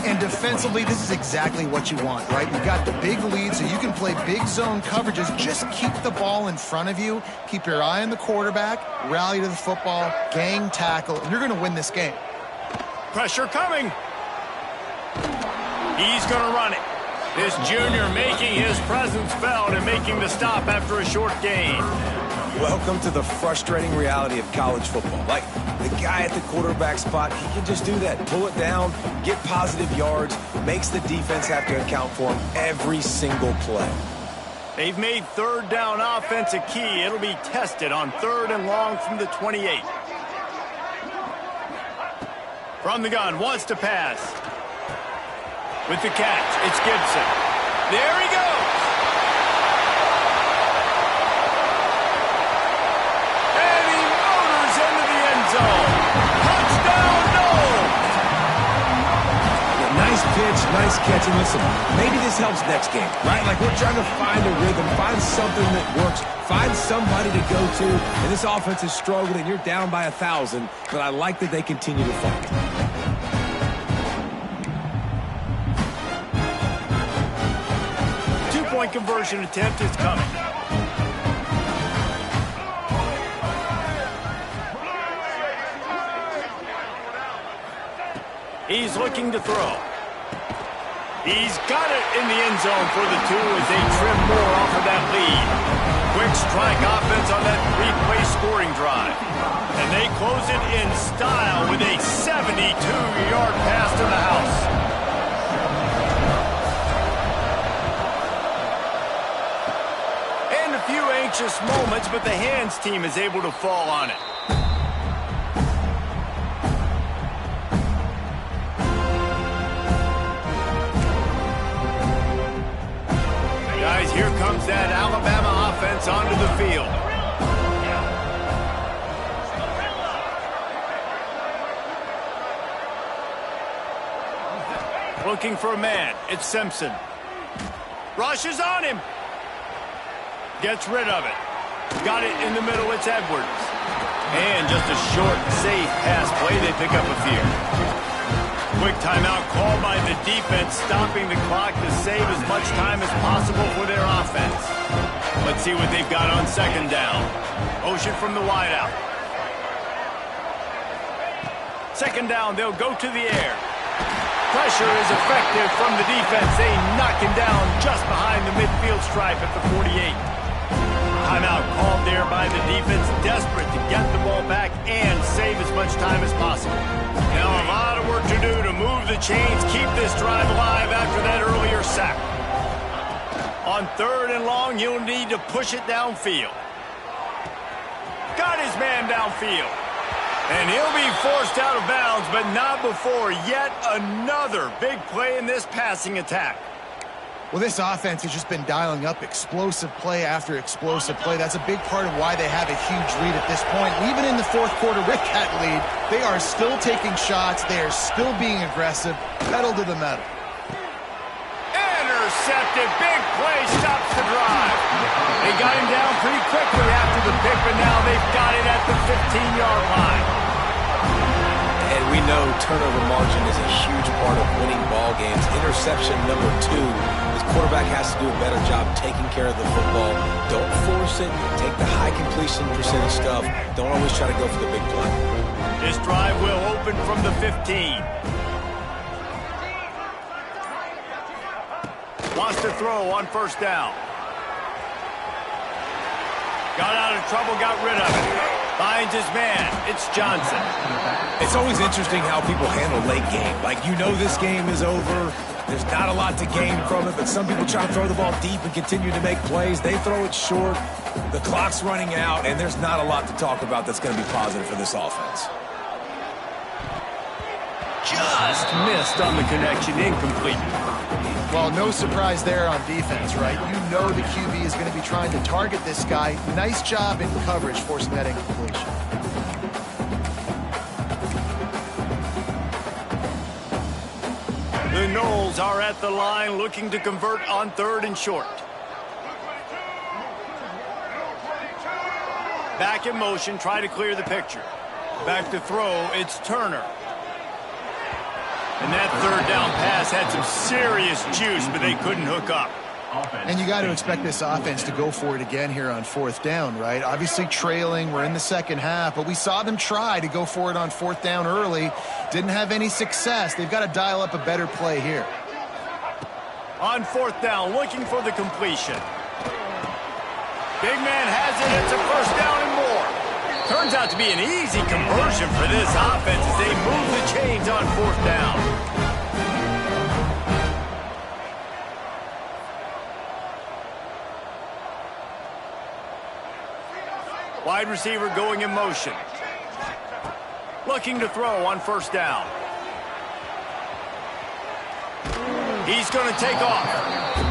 And defensively, this is exactly what you want, right? You've got the big lead, so you can play big zone coverages. Just keep the ball in front of you. Keep your eye on the quarterback. Rally to the football. Gang tackle. And you're going to win this game. Pressure coming. He's going to run it. This junior making his presence felt and making the stop after a short gain. Welcome to the frustrating reality of college football. Like, the guy at the quarterback spot, he can just do that. Pull it down, get positive yards, makes the defense have to account for him every single play. They've made 3rd down offense a key. It'll be tested on 3rd and long from the 28. From the gun, wants to pass. With the catch, it's Gibson. There he goes. Pitch, nice catch, and listen, maybe this helps next game, right? Like, we're trying to find a rhythm, find something that works, find somebody to go to, and this offense is struggling, and you're down by 1,000, but I like that they continue to fight. Two-point conversion attempt is coming. He's looking to throw. He's got it in the end zone for the 2 as they trim more off of that lead. Quick strike offense on that 3-play scoring drive. And they close it in style with a 72-yard pass to the house. And a few anxious moments, but the hands team is able to fall on it. Guys, here comes that Alabama offense onto the field. Looking for a man. It's Simpson. Rushes on him. Gets rid of it. Got it in the middle. It's Edwards. And just a short, safe pass play. They pick up a few. Quick timeout called by the defense, stopping the clock to save as much time as possible for their offense. Let's see what they've got on second down. Motion from the wideout. Second down, they'll go to the air. Pressure is effective from the defense. They knock him down just behind the midfield stripe at the 48. Timeout called there by the defense, desperate to get the ball back and save as much time as possible. Now a lot of work to do to move the chains, keep this drive alive after that earlier sack. On third and long, you'll need to push it downfield. Got his man downfield. And he'll be forced out of bounds, but not before yet another big play in this passing attack. Well, this offense has just been dialing up explosive play after explosive play. That's a big part of why they have a huge lead at this point. And even in the fourth quarter with that lead, they are still taking shots. They are still being aggressive. Pedal to the metal. Intercepted. Big play stops the drive. They got him down pretty quickly after the pick, but now they've got it at the 15-yard line. And we know turnover margin is a huge part of winning ball games. Interception number 2. This quarterback has to do a better job taking care of the football. Don't force it. Take the high completion percentage stuff. Don't always try to go for the big play. This drive will open from the 15. Wants to throw on first down. Got out of trouble, got rid of it. Finds his man. It's Johnson. It's always interesting how people handle late game. Like, you know this game is over. There's not a lot to gain from it, but some people try to throw the ball deep and continue to make plays. They throw it short. The clock's running out, and there's not a lot to talk about that's going to be positive for this offense. Just missed on the connection. Incomplete. Well, no surprise there on defense, right? You know the QB is going to be trying to target this guy. Nice job in coverage, forcing that incompletion. The Knowles are at the line looking to convert on third and short. Back in motion, try to clear the picture. Back to throw, it's Turner. And that third down pass had some serious juice, but they couldn't hook up. And you got to expect this offense to go for it again here on fourth down, right? Obviously trailing, we're in the second half, but we saw them try to go for it on fourth down early. Didn't have any success. They've got to dial up a better play here. On fourth down, looking for the completion. Big man has it. It's a first down and more. Turns out to be an easy conversion for this offense as they move the chains on fourth down. Wide receiver going in motion. Looking to throw on first down. He's going to take off.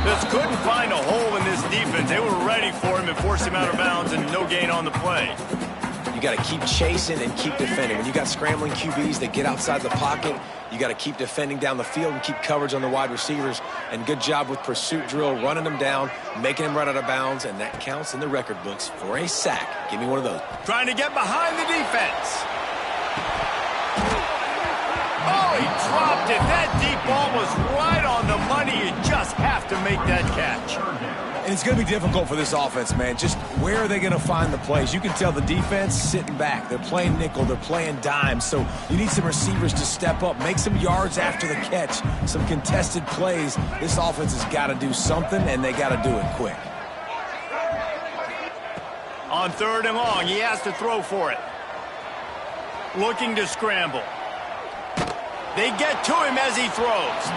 Just couldn't find a hole in this defense. They were ready for him and forced him out of bounds, and no gain on the play. You got to keep chasing and keep defending. When you got scrambling QBs that get outside the pocket, you got to keep defending down the field and keep coverage on the wide receivers. And good job with pursuit drill, running them down, making them run out of bounds, and that counts in the record books for a sack. Give me one of those. Trying to get behind the defense. Oh, he dropped it. That deep ball was right on the money. You just have to make that catch. And it's going to be difficult for this offense, man. Just where are they going to find the plays? You can tell the defense sitting back. They're playing nickel. They're playing dime. So you need some receivers to step up, make some yards after the catch, some contested plays. This offense has got to do something, and they got to do it quick. On third and long, he has to throw for it. Looking to scramble. They get to him as he throws.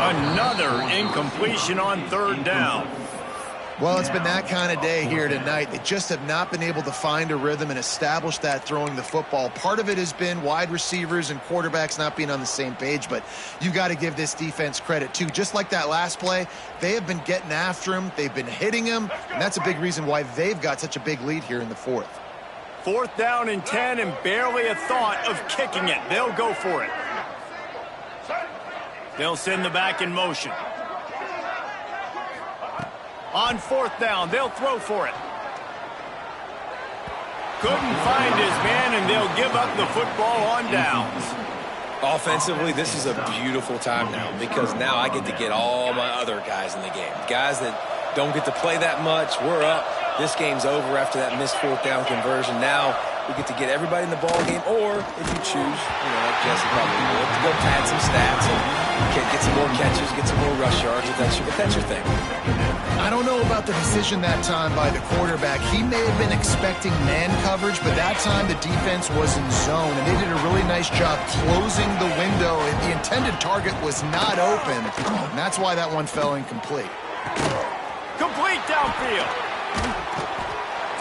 Another incompletion on third down. Well, it's been that kind of day here tonight. They just have not been able to find a rhythm and establish that throwing the football. Part of it has been wide receivers and quarterbacks not being on the same page, but you got to give this defense credit too. Just like that last play, they have been getting after him. They've been hitting him, and that's a big reason why they've got such a big lead here in the fourth. Fourth down and 10 and barely a thought of kicking it. They'll go for it. They'll send the back in motion. On fourth down, they'll throw for it. Couldn't find his man, and they'll give up the football on downs. Offensively, this is a beautiful time now because now I get to get all my other guys in the game. Guys that don't get to play that much. We're up. This game's over after that missed fourth down conversion. Now we get to get everybody in the ball game, or if you choose, like Jesse probably would, to go pad some stats and get some more catches, get some more rush yards if that's your thing. I don't know about the decision that time by the quarterback. He may have been expecting man coverage, but that time the defense was in zone, and they did a really nice job closing the window. The intended target was not open, and that's why that one fell incomplete. Complete downfield.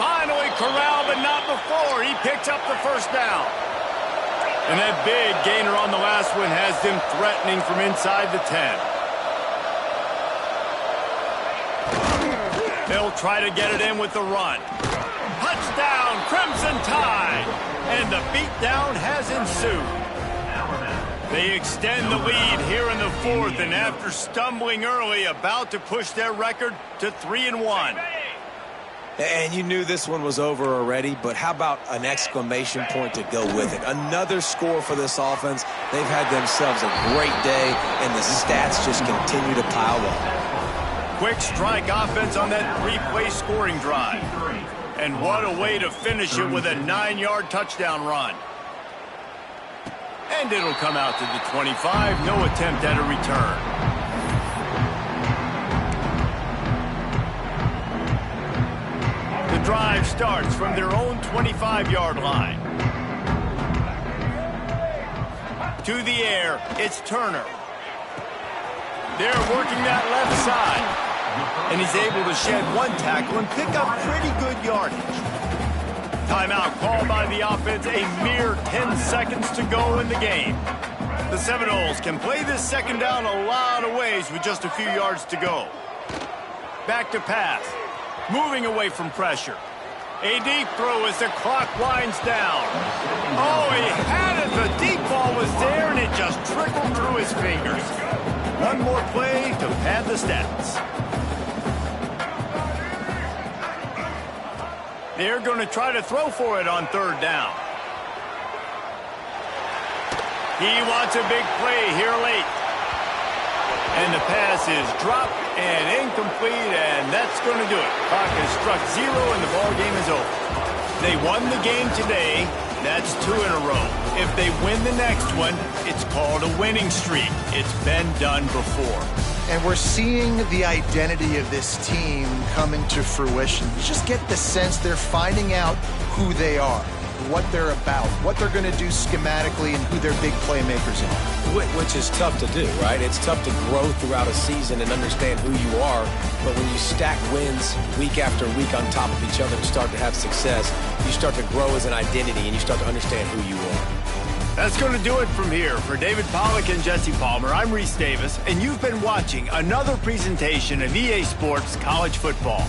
Finally corralled, but not before. He picks up the first down. And that big gainer on the last one has them threatening from inside the 10. They'll try to get it in with the run. Touchdown, Crimson Tide. And the beatdown has ensued. They extend the lead here in the fourth, and after stumbling early, about to push their record to 3-1. And you knew this one was over already, but how about an exclamation point to go with it? Another score for this offense. They've had themselves a great day, and the stats just continue to pile up. Quick strike offense on that 3-play scoring drive. And what a way to finish it with a 9-yard touchdown run. And it'll come out to the 25. No attempt at a return. The drive starts from their own 25-yard line. To the air, it's Turner. They're working that left side. And he's able to shed one tackle and pick up pretty good yardage. Timeout called by the offense, a mere 10 seconds to go in the game. The Seminoles can play this second down a lot of ways with just a few yards to go. Back to pass. Moving away from pressure. A deep throw as the clock winds down. Oh, he had it. The deep ball was there, and it just trickled through his fingers. One more play to pad the stats. They're going to try to throw for it on third down. He wants a big play here late. And the pass is dropped and incomplete, and that's going to do it. Clock has struck 0, and the ball game is over. They won the game today. That's 2 in a row. If they win the next one, it's called a winning streak. It's been done before. And we're seeing the identity of this team come into fruition. You just get the sense they're finding out who they are, what they're about, what they're going to do schematically, and who their big playmakers are. Which is tough to do, right? It's tough to grow throughout a season and understand who you are. But when you stack wins week after week on top of each other and start to have success, you start to grow as an identity and you start to understand who you are. That's going to do it from here. For David Pollack and Jesse Palmer, I'm Reese Davis, and you've been watching another presentation of EA Sports College Football.